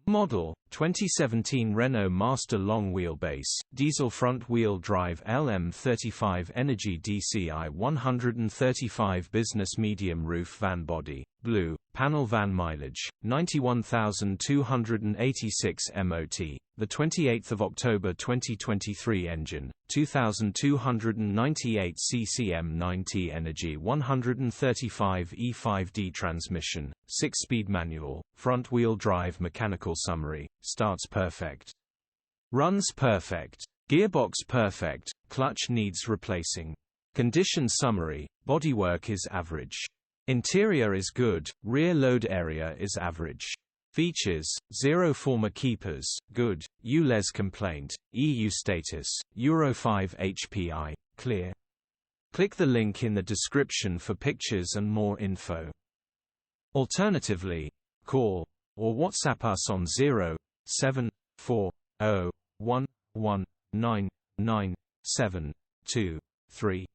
Model 2017 Renault Master long wheelbase, diesel front-wheel drive LM35 Energy dCi 135 business medium roof van body, blue, panel van mileage, 91,286 MOT, the 28th of October 2023 engine, 2,298 CCM 90 Energy 135 E5D transmission, 6-speed manual, front-wheel drive mechanical summary, starts perfect. Runs perfect. Gearbox perfect, clutch needs replacing. Condition summary, bodywork is average. Interior is good, rear load area is average. Features, 0 former keepers, good, Ulez complaint, EU status, Euro 5 HPI, clear. Click the link in the description for pictures and more info. Alternatively, call or WhatsApp us on 07401199723.